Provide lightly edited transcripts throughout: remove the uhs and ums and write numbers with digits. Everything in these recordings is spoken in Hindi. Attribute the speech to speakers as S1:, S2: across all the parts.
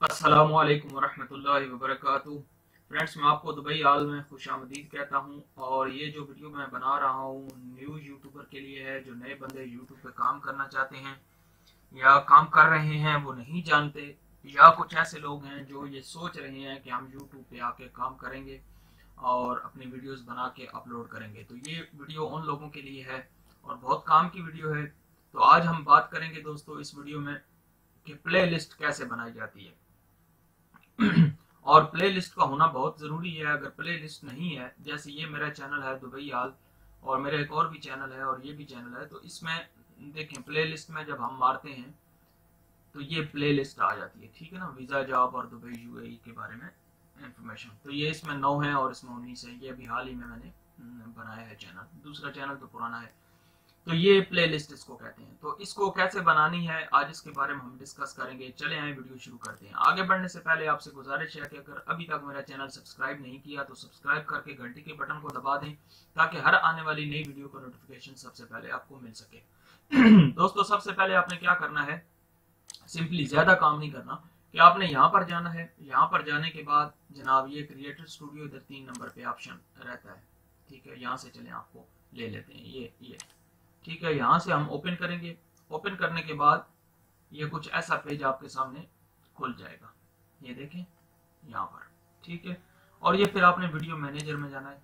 S1: अस्सलामुअलैकुम वरहमतुल्लाहि वबरकातुहू। फ्रेंड्स, मैं आपको दुबई आल में खुशामदीद कहता हूँ। और ये जो वीडियो मैं बना रहा हूँ न्यू यूट्यूबर के लिए है, जो नए बंदे यूट्यूब पे काम करना चाहते हैं या काम कर रहे हैं वो नहीं जानते, या कुछ ऐसे लोग हैं जो ये सोच रहे हैं कि हम यूट्यूब पे आके काम करेंगे और अपनी वीडियोस बना के अपलोड करेंगे। तो ये वीडियो उन लोगों के लिए है और बहुत काम की वीडियो है। तो आज हम बात करेंगे दोस्तों इस वीडियो में कि प्ले लिस्ट कैसे बनाई जाती है। और प्ले लिस्ट का होना बहुत ज़रूरी है। अगर प्ले लिस्ट नहीं है, जैसे ये मेरा चैनल है दुबई आल और मेरा एक और भी चैनल है और ये भी चैनल है, तो इसमें देखें प्ले लिस्ट में जब हम मारते हैं तो ये प्ले लिस्ट आ जाती है, ठीक है ना। वीज़ा, जॉब और दुबई यूएई के बारे में इंफॉर्मेशन। तो ये इसमें 9 है और इसमें 19 है। ये अभी हाल ही में मैंने बनाया है चैनल, दूसरा चैनल तो पुराना है। तो ये प्ले लिस्ट इसको कहते हैं। तो इसको कैसे बनानी है आज इसके बारे में हम डिस्कस करेंगे। चले आए वीडियो शुरू करते हैं। आगे बढ़ने से पहले आपसे गुजारिश है कि अगर अभी तक मेरा चैनल सब्सक्राइब नहीं किया तो सब्सक्राइब करके घंटी के बटन को दबा दें, ताकि हर आने वाली नई वीडियो का नोटिफिकेशन सबसे पहले आपको मिल सके। दोस्तों, सबसे पहले आपने क्या करना है, सिंपली ज्यादा काम नहीं करना कि आपने यहाँ पर जाना है। यहाँ पर जाने के बाद जनाब ये क्रिएटर स्टूडियो इधर 3 नंबर पे ऑप्शन रहता है, ठीक है। यहाँ से चले आपको ले लेते हैं ये ठीक है। यहाँ से हम ओपन करेंगे। ओपन करने के बाद ये कुछ ऐसा पेज आपके सामने खुल जाएगा, ये देखें यहाँ पर, ठीक है। और ये फिर आपने वीडियो मैनेजर में जाना है।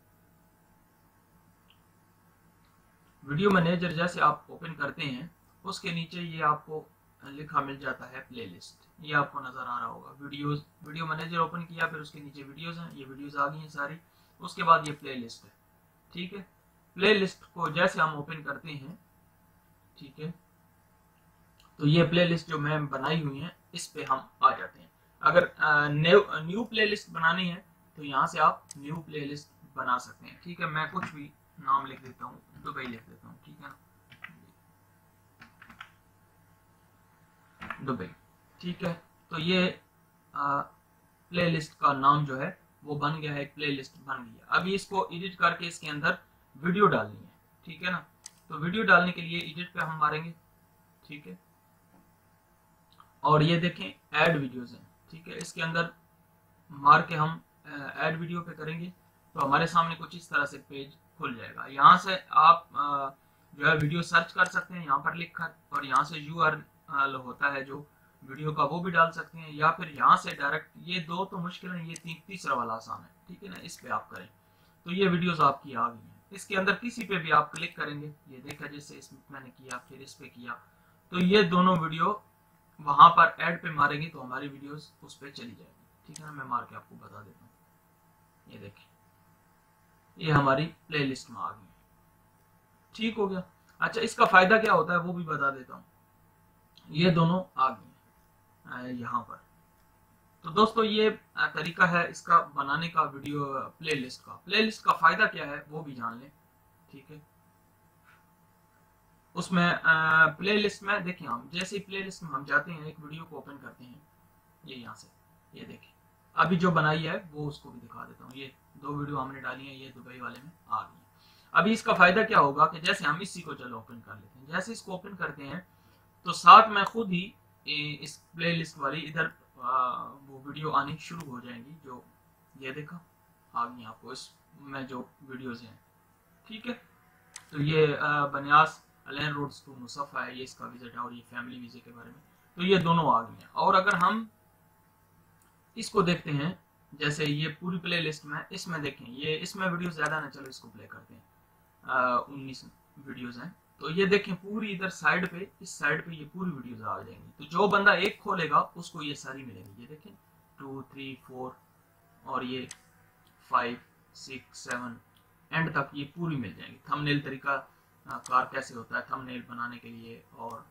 S1: वीडियो मैनेजर जैसे आप ओपन करते हैं उसके नीचे ये आपको लिखा मिल जाता है प्लेलिस्ट। ये आपको नजर आ रहा होगा वीडियोस। वीडियो मैनेजर ओपन किया, फिर उसके नीचे वीडियोस हैं, ये वीडियोस आ गई हैं सारी। उसके बाद ये प्लेलिस्ट है, ठीक है। प्ले लिस्ट को जैसे हम ओपन करते हैं, ठीक है, तो ये प्ले लिस्ट जो मैं बनाई हुई है इस पे हम आ जाते हैं। अगर न्यू प्ले लिस्ट बनानी है तो यहाँ से आप न्यू प्ले लिस्ट बना सकते हैं, ठीक है। मैं कुछ भी नाम लिख देता हूँ, दुबई लिख देता हूँ, ठीक है ना, दुबई, ठीक है। तो ये प्ले लिस्ट का नाम जो है वो बन गया है, एक प्ले लिस्ट बन गई है। अभी इसको एडिट करके इसके अंदर वीडियो डालनी है, ठीक है ना। तो वीडियो डालने के लिए एडिट पे हम मारेंगे, ठीक है। और ये देखें ऐड वीडियोस हैं, ठीक है। इसके अंदर मार के हम ऐड वीडियो पे करेंगे तो हमारे सामने कुछ इस तरह से पेज खुल जाएगा। यहाँ से आप जो है वीडियो सर्च कर सकते हैं यहाँ पर लिख कर, और यहाँ से URL होता है जो वीडियो का वो भी डाल सकते हैं, या फिर यहाँ से डायरेक्ट। ये दो तो मुश्किल है, ये तीसरा वाला आसान है, ठीक है ना। इस पे आप करें तो ये वीडियोस आपकी आ गई हैं। इसके अंदर किसी पे भी आप क्लिक करेंगे, ये देखा जैसे इसमें मैंने किया, फिर इस पे किया, तो ये दोनों वीडियो वहां पर ऐड पे मारेंगे तो हमारी वीडियोस उस पे चली जाएगी, ठीक है ना। मैं मार के आपको बता देता हूँ, ये देखिए ये हमारी प्लेलिस्ट में आ गई, ठीक हो गया। अच्छा, इसका फायदा क्या होता है वो भी बता देता हूँ। ये दोनों आ गई यहाँ पर। तो दोस्तों ये तरीका है इसका बनाने का, वीडियो प्लेलिस्ट का। प्लेलिस्ट का फायदा क्या है वो भी जान लें, ठीक है। उसमें प्लेलिस्ट में देखिए, हम जैसे ही प्लेलिस्ट में हम जाते हैं, एक वीडियो को ओपन करते हैं, ये यहाँ से, ये देखिए अभी जो बनाई है वो उसको भी दिखा देता हूँ। ये 2 वीडियो हमने डाली है, ये दुबई वाले में आ गई है। अभी इसका फायदा क्या होगा कि जैसे हम इसी को चलो ओपन कर लेते हैं, जैसे इसको ओपन करते हैं तो साथ में खुद ही इस प्लेलिस्ट वाली इधर वो वीडियो आनी शुरू हो जाएंगी। जो ये देखा आ गई आपको इसमें जो वीडियोज हैं, ठीक है। तो ये बनियास अलैन रोड्स टू मुसफ़ा है, ये इसका विजिट है, और ये फैमिली वीजे के बारे में। तो ये दोनों आ गई हैं। और अगर हम इसको देखते हैं, जैसे ये पूरी प्ले लिस्ट में, इसमें देखें ये इसमें वीडियो ज्यादा ना, चलो इसको प्ले करते हैं। 19 वीडियोज हैं। तो ये देखें पूरी इधर साइड पे, इस साइड पे ये पूरी वीडियोज आ जाएंगी। तो जो बंदा एक खोलेगा उसको ये सारी मिलेंगी। ये देखें 2, 3, 4 और ये 5, 6, 7 एंड तक ये पूरी मिल जाएंगी। थंबनेल तरीका कार कैसे होता है थंबनेल बनाने के लिए, और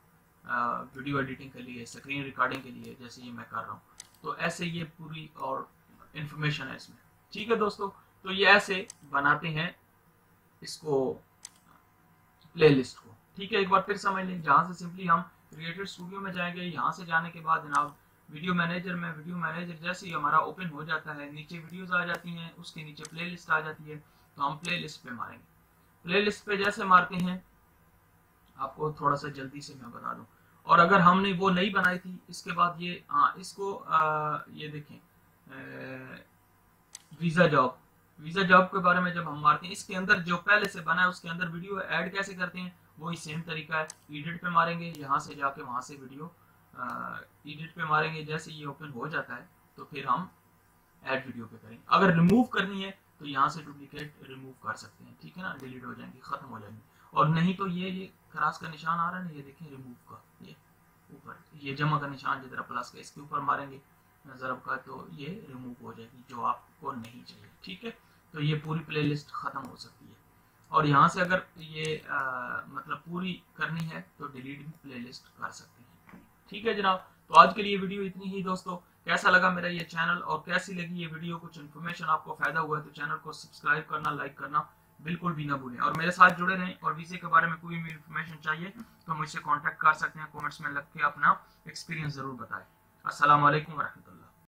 S1: वीडियो एडिटिंग के लिए, स्क्रीन रिकॉर्डिंग के लिए, जैसे ये मैं कर रहा हूँ। तो ऐसे ये पूरी और इंफॉर्मेशन है इसमें, ठीक है दोस्तों। तो ये ऐसे बनाते हैं इसको प्लेलिस्ट को, ठीक है। एक बार फिर समझ लें, जहाँ से सिंपली हम क्रिएटर स्टूडियो में जाएंगे। यहाँ से जाने के बाद जनाब वीडियो मैनेजर में, वीडियो मैनेजर जैसे ही हमारा ओपन हो जाता है, नीचे वीडियोस आ जाती हैं, उसके नीचे प्लेलिस्ट आ जाती है। तो हम प्लेलिस्ट पे मारेंगे। प्लेलिस्ट पे जैसे मारते हैं, आपको थोड़ा सा जल्दी से मैं बता दूं, और अगर हमने वो नहीं बनाई थी, इसके बाद ये इसको ये देखें वीजा जॉब के बारे में जब हम मारते हैं, इसके अंदर जो पहले से बना है उसके अंदर वीडियो ऐड कैसे करते हैं, वही सेम तरीका है। एडिट पे मारेंगे, यहाँ से जाके वहां से वीडियो एडिट पे मारेंगे, जैसे ये ओपन हो जाता है तो फिर हम ऐड वीडियो पे करेंगे। अगर रिमूव करनी है तो यहाँ से डुप्लीकेट रिमूव कर सकते हैं, ठीक है ना, डिलीट हो जाएंगी, खत्म हो जाएंगी। और नहीं तो ये क्रॉस का निशान आ रहा है ना, ये देखें रिमूव का, ये ऊपर ये जमा का निशान जिधर प्लस का, इसके ऊपर मारेंगे ज़रब का, तो ये रिमूव हो जाएगी जो आपको नहीं चाहिए, ठीक है। तो ये पूरी प्लेलिस्ट खत्म हो सकती है। और यहाँ से अगर ये मतलब पूरी करनी है तो डिलीट भी प्लेलिस्ट कर सकते हैं, ठीक है जनाब। तो आज के लिए वीडियो इतनी ही दोस्तों। कैसा लगा मेरा ये चैनल और कैसी लगी ये वीडियो, कुछ इन्फॉर्मेशन आपको फायदा हुआ है तो चैनल को सब्सक्राइब करना, लाइक करना बिल्कुल भी ना भूलें। और मेरे साथ जुड़े रहें, और वीज़े के बारे में कोई भी इन्फॉर्मेशन चाहिए तो मुझसे कांटेक्ट कर सकते हैं, कमेंट्स में लिख के अपना एक्सपीरियंस ज़रूर बताएं। अस्सलाम वालेकुम व रहमतुल्लाह।